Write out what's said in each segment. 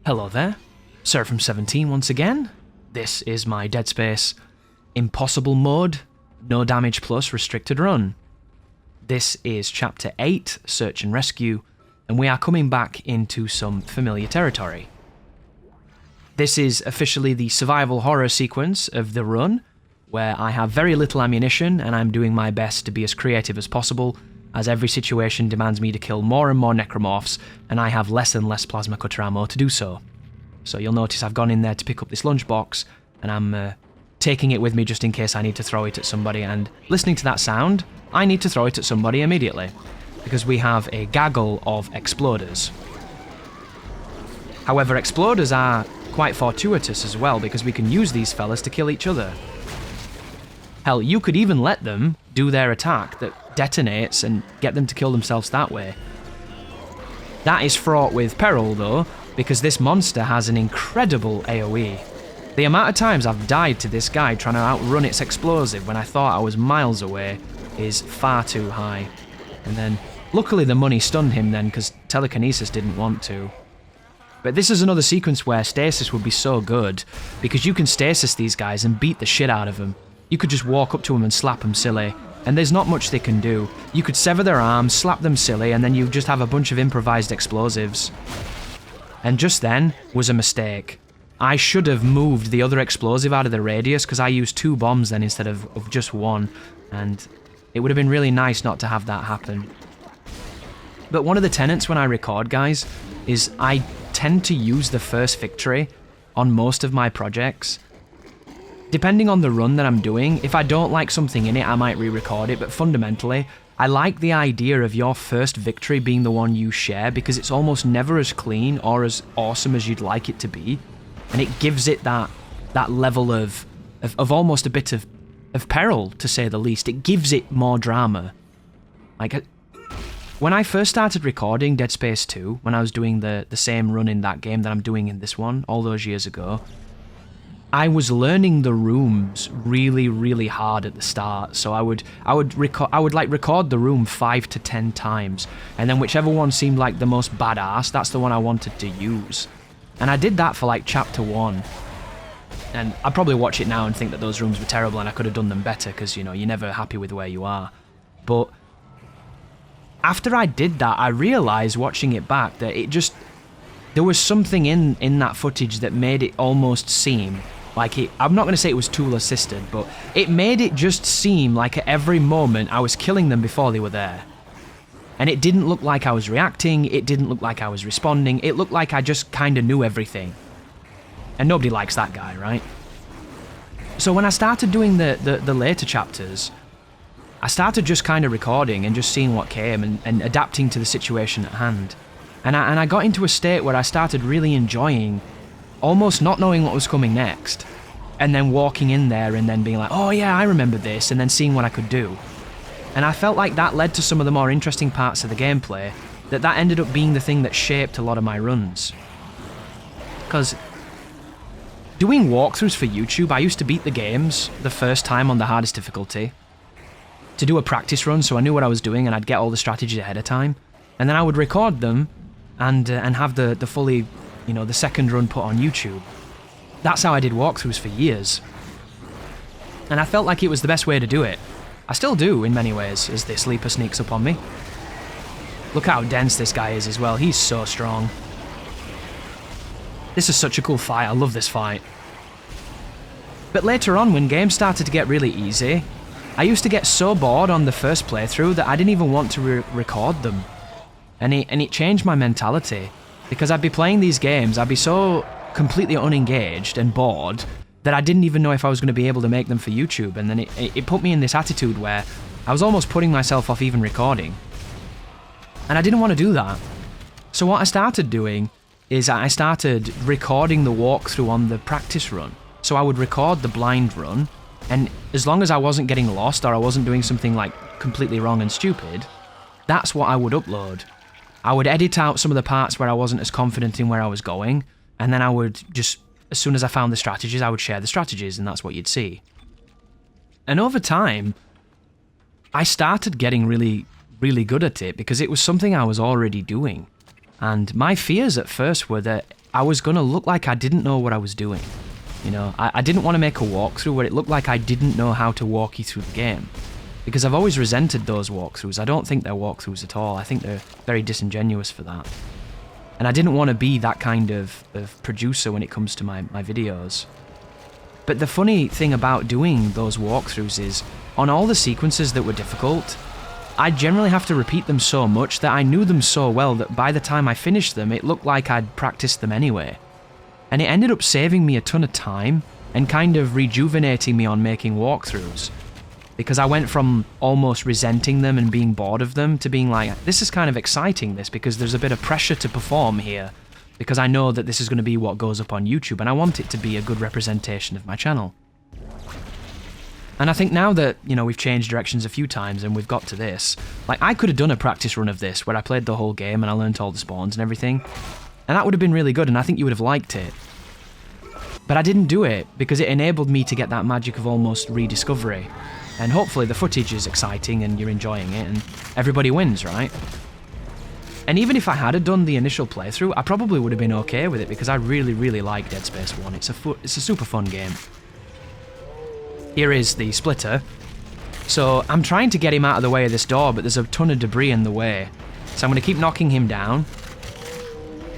Hello there, Seraphim17 once again. This is my Dead Space Impossible Mode, No Damage Plus Restricted Run. This is Chapter 8, Search and Rescue, and we are coming back into some familiar territory. This is officially the survival horror sequence of the run, where I have very little ammunition and I'm doing my best to be as creative as possible, as every situation demands me to kill more and more necromorphs, and I have less and less plasma cutter ammo to do so. So you'll notice I've gone in there to pick up this lunchbox, and I'm taking it with me just in case I need to throw it at somebody, and listening to that sound, I need to throw it at somebody immediately, because we have a gaggle of exploders. However, exploders are quite fortuitous as well, because we can use these fellas to kill each other. Hell, you could even let them do their attack that detonates and get them to kill themselves that way. That is fraught with peril though, because this monster has an incredible AoE. The amount of times I've died to this guy trying to outrun its explosive when I thought I was miles away is far too high. And then, luckily the money stunned him then, because telekinesis didn't want to. But this is another sequence where stasis would be so good, because you can stasis these guys and beat the shit out of them. You could just walk up to them and slap them silly, and there's not much they can do. You could sever their arms, slap them silly, and then you just have a bunch of improvised explosives. And just then was a mistake. I should have moved the other explosive out of the radius, because I used 2 bombs then instead of just 1, and it would have been really nice not to have that happen. But one of the tenets when I record, guys, is I tend to use the first victory on most of my projects. Depending on the run that I'm doing, if I don't like something in it, I might re-record it, but fundamentally, I like the idea of your first victory being the one you share, because it's almost never as clean or as awesome as you'd like it to be, and it gives it that level of almost a bit of peril, to say the least. It gives it more drama. Like, when I first started recording Dead Space 2, when I was doing the same run in that game that I'm doing in this one, all those years ago, I was learning the rooms really, really hard at the start. So I would record the room 5 to 10 times, and then whichever one seemed like the most badass, that's the one I wanted to use. And I did that for like chapter 1. And I'd probably watch it now and think that those rooms were terrible and I could have done them better, because, you know, you're never happy with where you are. But after I did that, I realised watching it back that there was something in that footage that made it almost seem like I'm not going to say it was tool assisted, but it made it just seem like at every moment I was killing them before they were there. And it didn't look like I was reacting, it didn't look like I was responding, it looked like I just kind of knew everything. And nobody likes that guy, right? So when I started doing the later chapters, I started just kind of recording and just seeing what came and adapting to the situation at hand. And I got into a state where I started really enjoying almost not knowing what was coming next, and then walking in there and then being like, oh yeah, I remember this, and then seeing what I could do. And I felt like that led to some of the more interesting parts of the gameplay, that ended up being the thing that shaped a lot of my runs. Because doing walkthroughs for YouTube, I used to beat the games the first time on the hardest difficulty to do a practice run, so I knew what I was doing and I'd get all the strategies ahead of time, and then I would record them and have the fully, you know, the second run put on YouTube. That's how I did walkthroughs for years. And I felt like it was the best way to do it. I still do, in many ways, as this Leaper sneaks up on me. Look how dense this guy is as well, he's so strong. This is such a cool fight, I love this fight. But later on, when games started to get really easy, I used to get so bored on the first playthrough that I didn't even want to record them. And it changed my mentality, because I'd be playing these games, I'd be so completely unengaged and bored that I didn't even know if I was going to be able to make them for YouTube, and then it put me in this attitude where I was almost putting myself off even recording. And I didn't want to do that. So what I started doing is I started recording the walkthrough on the practice run. So I would record the blind run, and as long as I wasn't getting lost or I wasn't doing something like completely wrong and stupid, that's what I would upload. I would edit out some of the parts where I wasn't as confident in where I was going, and then I would just, as soon as I found the strategies, I would share the strategies, and that's what you'd see. And over time, I started getting really, really good at it, because it was something I was already doing. And my fears at first were that I was gonna look like I didn't know what I was doing. You know, I didn't want to make a walkthrough where it looked like I didn't know how to walk you through the game. Because I've always resented those walkthroughs. I don't think they're walkthroughs at all. I think they're very disingenuous for that. And I didn't want to be that kind of producer when it comes to my videos. But the funny thing about doing those walkthroughs is, on all the sequences that were difficult, I generally have to repeat them so much that I knew them so well that by the time I finished them, it looked like I'd practiced them anyway. And it ended up saving me a ton of time and kind of rejuvenating me on making walkthroughs. Because I went from almost resenting them and being bored of them to being like, this is kind of exciting, this, because there's a bit of pressure to perform here. Because I know that this is going to be what goes up on YouTube, and I want it to be a good representation of my channel. And I think now that, you know, we've changed directions a few times and we've got to this, like, I could have done a practice run of this where I played the whole game and I learned all the spawns and everything. And that would have been really good, and I think you would have liked it. But I didn't do it because it enabled me to get that magic of almost rediscovery. And hopefully the footage is exciting and you're enjoying it and everybody wins, right? And even if I had done the initial playthrough, I probably would have been okay with it because I really, really like Dead Space 1. It's a super fun game. Here is the splitter. So I'm trying to get him out of the way of this door, but there's a ton of debris in the way. So I'm going to keep knocking him down.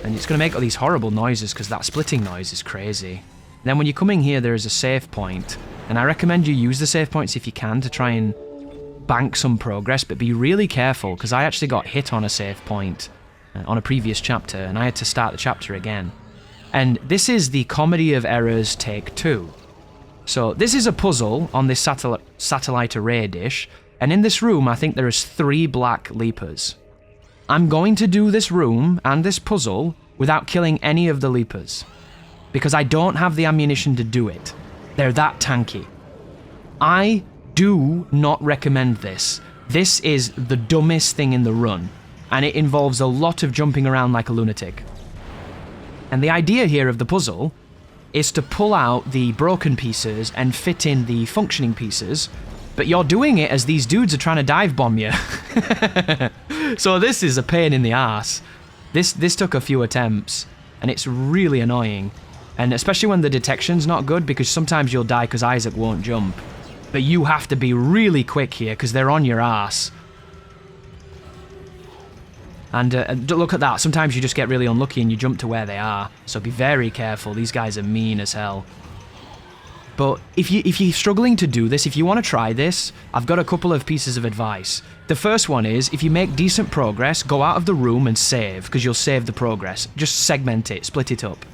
And it's going to make all these horrible noises because that splitting noise is crazy. And then when you're coming here, there is a save point. And I recommend you use the save points if you can to try and bank some progress, but be really careful because I actually got hit on a save point on a previous chapter and I had to start the chapter again. And this is the Comedy of Errors Take 2. So this is a puzzle on this satellite array dish, and in this room I think there is 3 black leapers. I'm going to do this room and this puzzle without killing any of the leapers, because I don't have the ammunition to do it. They're that tanky. I do not recommend this. This is the dumbest thing in the run, and it involves a lot of jumping around like a lunatic. And the idea here of the puzzle is to pull out the broken pieces and fit in the functioning pieces, but you're doing it as these dudes are trying to dive bomb you. So this is a pain in the ass. This took a few attempts, and it's really annoying. And especially when the detection's not good, because sometimes you'll die because Isaac won't jump. But you have to be really quick here because they're on your ass. And look at that, sometimes you just get really unlucky and you jump to where they are. So be very careful, these guys are mean as hell. But if you're struggling to do this, if you want to try this, I've got a couple of pieces of advice. The first one is, if you make decent progress, go out of the room and save, because you'll save the progress. Just segment it, split it up.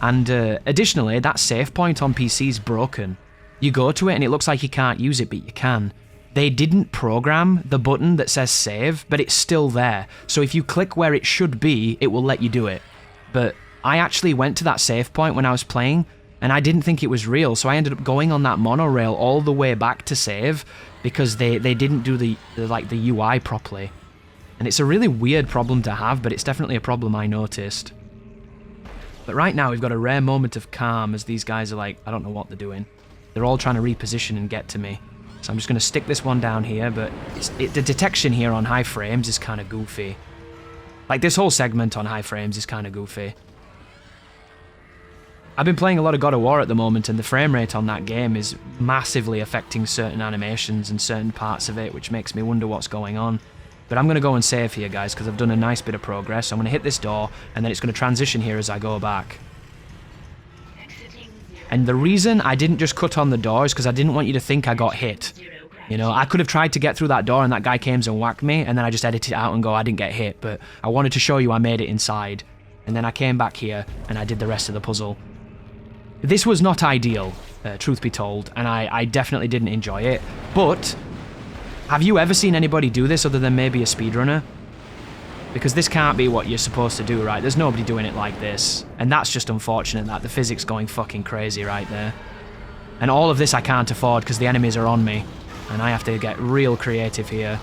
And additionally, that save point on PC is broken. You go to it and it looks like you can't use it, but you can. They didn't program the button that says save, but it's still there. So if you click where it should be, it will let you do it. But I actually went to that save point when I was playing, and I didn't think it was real, so I ended up going on that monorail all the way back to save, because they didn't do the UI properly. And it's a really weird problem to have, but it's definitely a problem I noticed. But right now we've got a rare moment of calm as these guys are like, I don't know what they're doing. They're all trying to reposition and get to me. So I'm just going to stick this one down here, but the detection here on high frames is kind of goofy. Like, this whole segment on high frames is kind of goofy. I've been playing a lot of God of War at the moment, and the frame rate on that game is massively affecting certain animations and certain parts of it, which makes me wonder what's going on. But I'm going to go and save here, guys, because I've done a nice bit of progress. I'm going to hit this door, and then it's going to transition here as I go back. And the reason I didn't just cut on the door is because I didn't want you to think I got hit. You know, I could have tried to get through that door and that guy came and whacked me, and then I just edited it out and go, I didn't get hit, but I wanted to show you I made it inside. And then I came back here, and I did the rest of the puzzle. This was not ideal, truth be told, and I definitely didn't enjoy it. But, have you ever seen anybody do this other than maybe a speedrunner? Because this can't be what you're supposed to do, right? There's nobody doing it like this. And that's just unfortunate, that the physics going fucking crazy right there. And all of this I can't afford because the enemies are on me. And I have to get real creative here.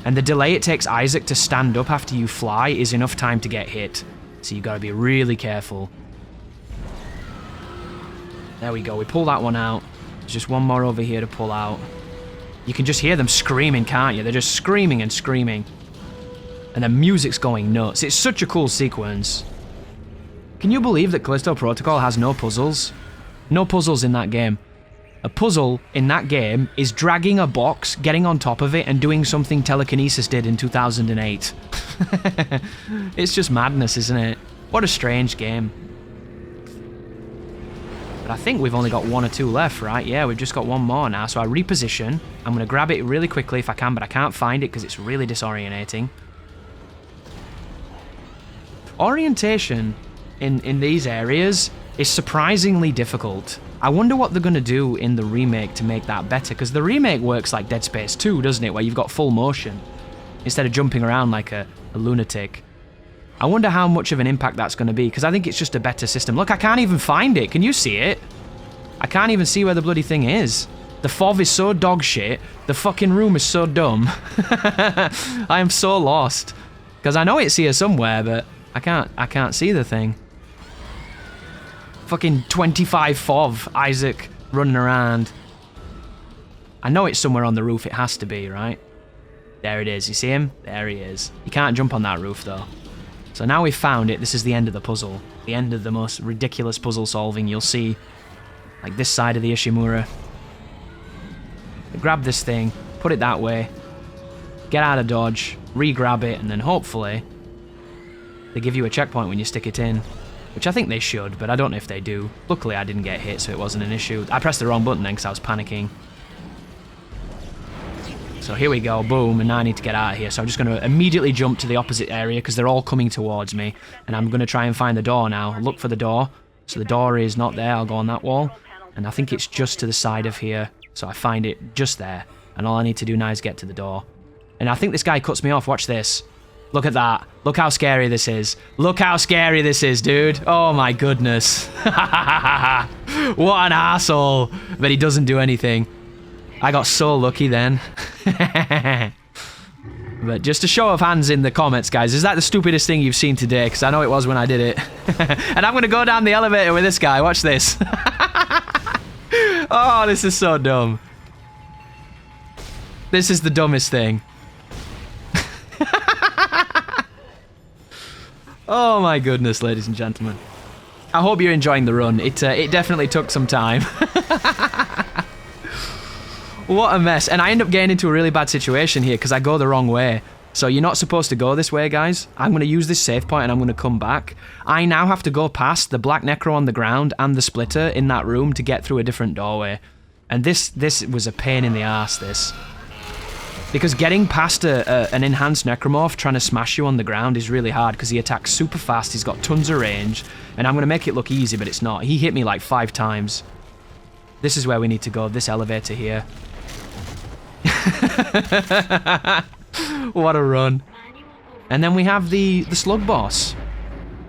And the delay it takes Isaac to stand up after you fly is enough time to get hit. So you gotta be really careful. There we go, we pull that one out. There's just one more over here to pull out. You can just hear them screaming, can't you? They're just screaming and screaming. And the music's going nuts. It's such a cool sequence. Can you believe that Callisto Protocol has no puzzles? No puzzles in that game. A puzzle in that game is dragging a box, getting on top of it, and doing something Telekinesis did in 2008. It's just madness, isn't it? What a strange game. But I think we've only got 1 or 2 left, right? Yeah, we've just got 1 more now. So I reposition. I'm going to grab it really quickly if I can, but I can't find it because it's really disorientating. Orientation in these areas is surprisingly difficult. I wonder what they're going to do in the remake to make that better, because the remake works like Dead Space 2, doesn't it, where you've got full motion instead of jumping around like a lunatic. I wonder how much of an impact that's going to be, because I think it's just a better system. Look, I can't even find it. Can you see it? I can't even see where the bloody thing is. The FOV is so dog shit. The fucking room is so dumb. I am so lost. Because I know it's here somewhere, but I can't see the thing. Fucking 25 FOV, Isaac running around. I know it's somewhere on the roof, it has to be, right? There it is, you see him? There he is. You can't jump on that roof though. So now we've found it, this is the end of the puzzle. The end of the most ridiculous puzzle solving you'll see. Like this side of the Ishimura. Grab this thing, put it that way, get out of dodge, re-grab it, and then hopefully they give you a checkpoint when you stick it in. Which I think they should, but I don't know if they do. Luckily I didn't get hit, so it wasn't an issue. I pressed the wrong button then because I was panicking. So here we go, boom, and now I need to get out of here. So I'm just going to immediately jump to the opposite area because they're all coming towards me. And I'm going to try and find the door now. Look for the door. So the door is not there, I'll go on that wall. And I think it's just to the side of here. So I find it just there. And all I need to do now is get to the door. And I think this guy cuts me off, watch this. Look at that. Look how scary this is. Look how scary this is, dude. Oh my goodness. What an asshole. But he doesn't do anything. I got so lucky then. But just a show of hands in the comments, guys. Is that the stupidest thing you've seen today? Because I know it was when I did it. And I'm going to go down the elevator with this guy. Watch this. Oh, this is so dumb. This is the dumbest thing. Oh my goodness, ladies and gentlemen. I hope you're enjoying the run. It definitely took some time. What a mess. And I end up getting into a really bad situation here because I go the wrong way. So you're not supposed to go this way, guys. I'm going to use this save point and I'm going to come back. I now have to go past the black necro on the ground and the splitter in that room to get through a different doorway. And this was a pain in the ass, this. Because getting past an enhanced necromorph trying to smash you on the ground is really hard because he attacks super fast, he's got tons of range, and I'm going to make it look easy, but it's not. He hit me like 5 times. This is where we need to go, this elevator here. What a run. And then we have the slug boss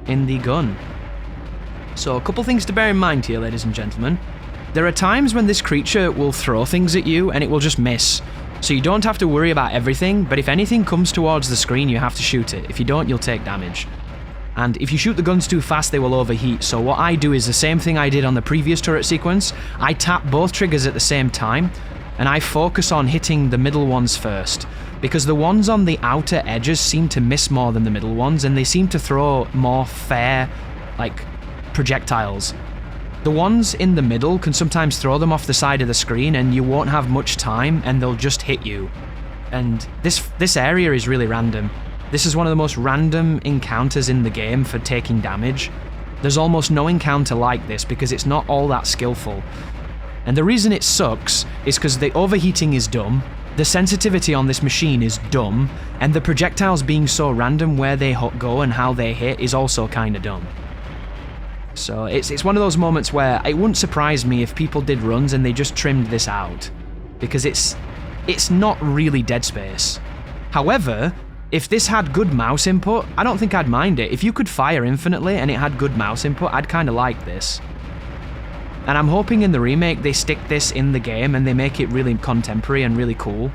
in the gun. So a couple things to bear in mind here, ladies and gentlemen. There are times when this creature will throw things at you and it will just miss. So you don't have to worry about everything, but if anything comes towards the screen, you have to shoot it. If you don't, you'll take damage. And if you shoot the guns too fast, they will overheat. So what I do is the same thing I did on the previous turret sequence. I tap both triggers at the same time, and I focus on hitting the middle ones first. Because the ones on the outer edges seem to miss more than the middle ones, and they seem to throw more fair, like, projectiles. The ones in the middle can sometimes throw them off the side of the screen and you won't have much time and they'll just hit you. And this area is really random. This is one of the most random encounters in the game for taking damage. There's almost no encounter like this because it's not all that skillful. And the reason it sucks is because the overheating is dumb, the sensitivity on this machine is dumb, and the projectiles being so random where they go and how they hit is also kinda dumb. So it's one of those moments where it wouldn't surprise me if people did runs and they just trimmed this out. Because it's not really Dead Space. However, if this had good mouse input, I don't think I'd mind it. If you could fire infinitely and it had good mouse input, I'd kinda like this. And I'm hoping in the remake they stick this in the game and they make it really contemporary and really cool.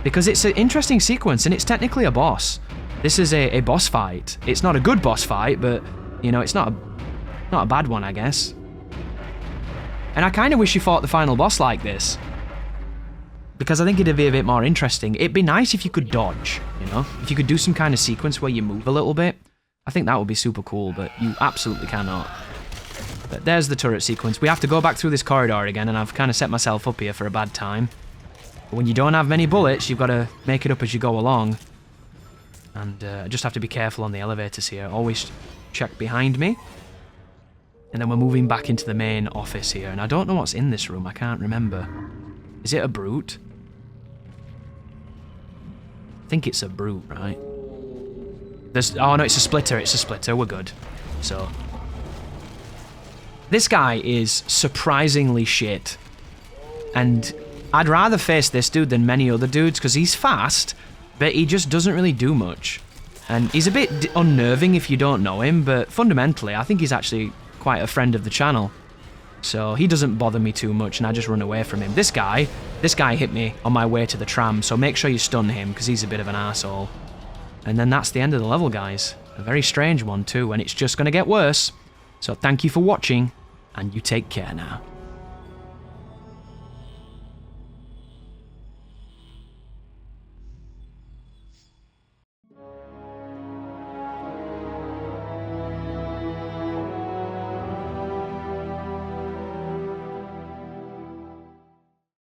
Because it's an interesting sequence and it's technically a boss. This is a boss fight. It's not a good boss fight, but, you know, it's not a bad one, I guess. And I kind of wish you fought the final boss like this. Because I think it'd be a bit more interesting. It'd be nice if you could dodge, you know? If you could do some kind of sequence where you move a little bit. I think that would be super cool, but you absolutely cannot. But there's the turret sequence. We have to go back through this corridor again, and I've kind of set myself up here for a bad time. But when you don't have many bullets, you've got to make it up as you go along. And just have to be careful on the elevators here. Always check behind me. And then we're moving back into the main office here. And I don't know what's in this room. I can't remember. Is it a brute? I think it's a brute, right? Oh no, it's a splitter. It's a splitter. We're good. So... this guy is surprisingly shit. And I'd rather face this dude than many other dudes, because he's fast, but he just doesn't really do much. And he's a bit unnerving if you don't know him, but fundamentally, I think he's actually quite a friend of the channel. So he doesn't bother me too much, and I just run away from him. This guy hit me on my way to the tram, so make sure you stun him, because he's a bit of an arsehole. And then that's the end of the level, guys. A very strange one, too, and it's just going to get worse. So thank you for watching, and you take care now.